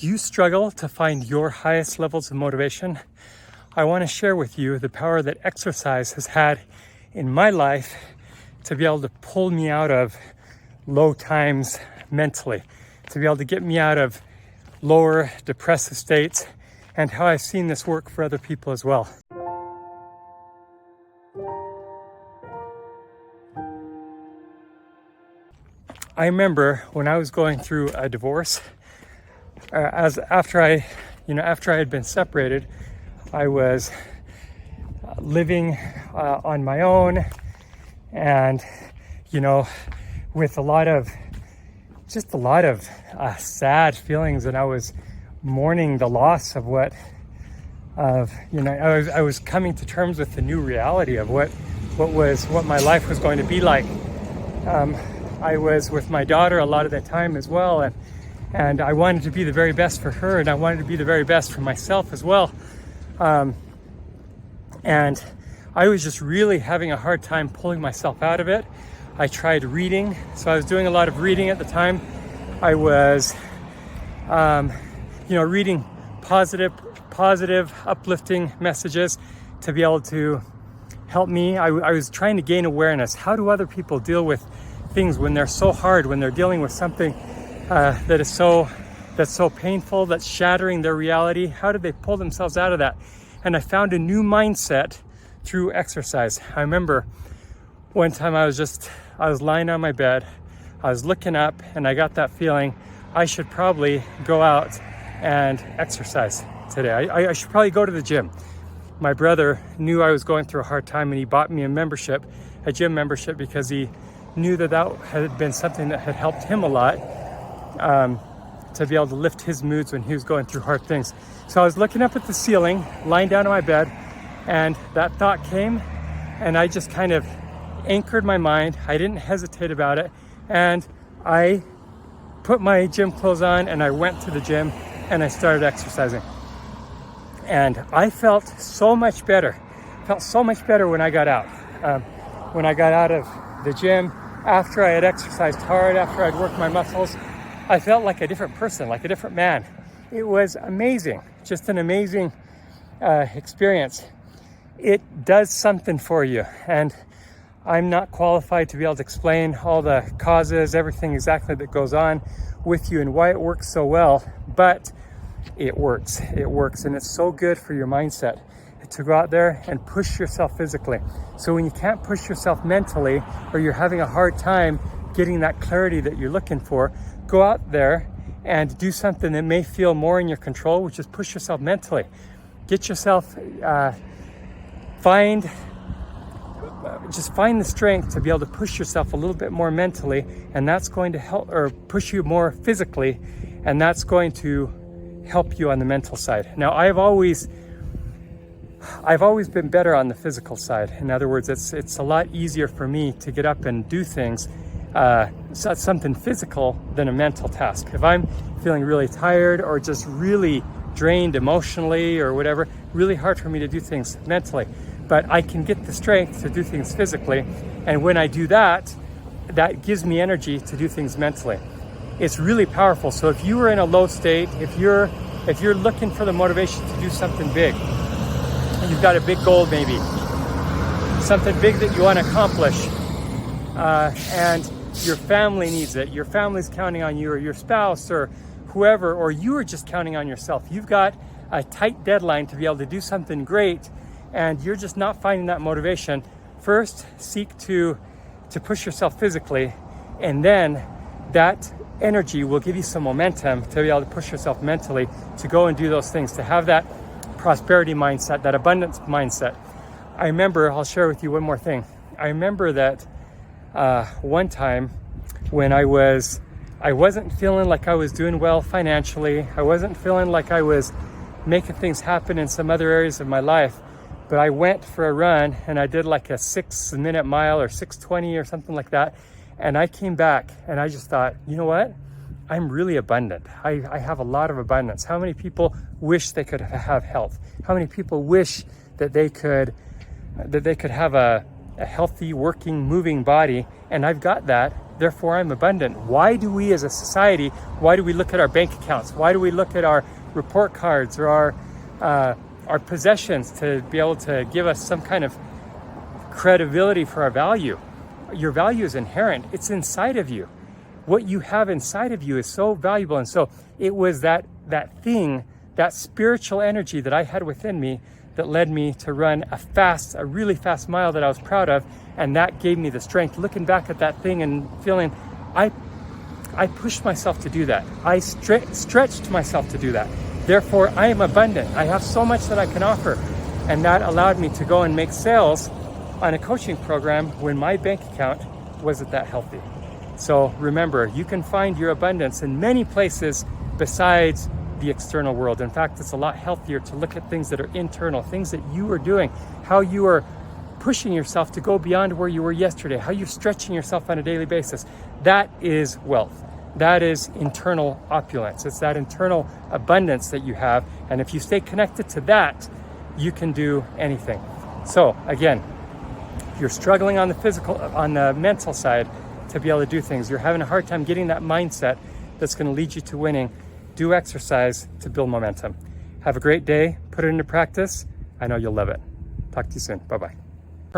Do you struggle to find your highest levels of motivation? I want to share with you the power that exercise has had in my life to be able to pull me out of low times mentally, to be able to get me out of lower depressive states, and how I've seen this work for other people as well. I remember when I was going through a divorce, after I had been separated, I was living on my own, and with a lot of sad feelings, and I was mourning the loss of I was coming to terms with the new reality of what my life was going to be like. I was with my daughter a lot of the time as well, and I wanted to be the very best for her, and I wanted to be the very best for myself as well. And I was just really having a hard time pulling myself out of it. I tried reading, so I was doing a lot of reading at the time. I was, reading positive, uplifting messages to be able to help me. I was trying to gain awareness. How do other people deal with things when they're so hard, when they're dealing with something that's so painful, that's shattering their reality? How did they pull themselves out of that? And I found a new mindset through exercise. I remember one time I was lying on my bed, I was looking up, and I got that feeling I should probably go out and exercise today. I should probably go to the gym. My brother knew I was going through a hard time, and he bought me a gym membership, because he knew that had been something that had helped him a lot, to be able to lift his moods when he was going through hard things. So I was looking up at the ceiling, lying down on my bed, and that thought came, and I just kind of anchored my mind. I didn't hesitate about it, and I put my gym clothes on, and I went to the gym, and I started exercising. And I felt so much better. When I got out. When I got out of the gym, after I had exercised hard, after I'd worked my muscles, I felt like a different person, like a different man. It was amazing, just an amazing experience. It does something for you, and I'm not qualified to be able to explain all the causes, everything exactly that goes on with you and why it works so well, but it works, and it's so good for your mindset to go out there and push yourself physically. So when you can't push yourself mentally, or you're having a hard time getting that clarity that you're looking for, go out there and do something that may feel more in your control, which is push yourself mentally. Get yourself, find the strength to be able to push yourself a little bit more mentally, and that's going to help, or push you more physically, and that's going to help you on the mental side. Now, I've always been better on the physical side. In other words, it's a lot easier for me to get up and do things, something physical, than a mental task. If I'm feeling really tired or just really drained emotionally or whatever, really hard for me to do things mentally. But I can get the strength to do things physically, and when I do that, that gives me energy to do things mentally. It's really powerful. So if you are in a low state, if you're looking for the motivation to do something big, you've got a big goal, maybe something big that you want to accomplish, and your family needs it, your family's counting on you, or your spouse, or whoever, or you are just counting on yourself. You've got a tight deadline to be able to do something great, and you're just not finding that motivation. First, seek to push yourself physically, and then that energy will give you some momentum to be able to push yourself mentally to go and do those things, to have that prosperity mindset, that abundance mindset. I remember, I'll share with you one more thing. I remember that one time when I wasn't feeling like I was doing well financially. I wasn't feeling like I was making things happen in some other areas of my life, but I went for a run, and I did like a 6-minute mile, or 6:20 or something like that. And I came back, and I just thought, you know what? I'm really abundant. I have a lot of abundance. How many people wish they could have health? How many people wish that they could have a healthy, working, moving body? And I've got that. therefore I'm abundant. Why do we as a society, why do we look at our bank accounts? Why do we look at our report cards or our possessions to be able to give us some kind of credibility for our value? Your value is inherent. It's inside of you. What you have inside of you is so valuable. And so it was that thing, that spiritual energy that I had within me that led me to run a really fast mile that I was proud of. And that gave me the strength, looking back at that thing and feeling, I pushed myself to do that. I stretched myself to do that. Therefore, I am abundant. I have so much that I can offer. And that allowed me to go and make sales on a coaching program when my bank account wasn't that healthy. So remember, you can find your abundance in many places besides the external world. In fact, it's a lot healthier to look at things that are internal, things that you are doing, how you are pushing yourself to go beyond where you were yesterday, how you're stretching yourself on a daily basis. That is wealth. That is internal opulence. It's that internal abundance that you have. And if you stay connected to that, you can do anything. So again, if you're struggling on the mental side to be able to do things, you're having a hard time getting that mindset that's going to lead you to winning, do exercise to build momentum. Have a great day. Put it into practice. I know you'll love it. Talk to you soon. Bye-bye.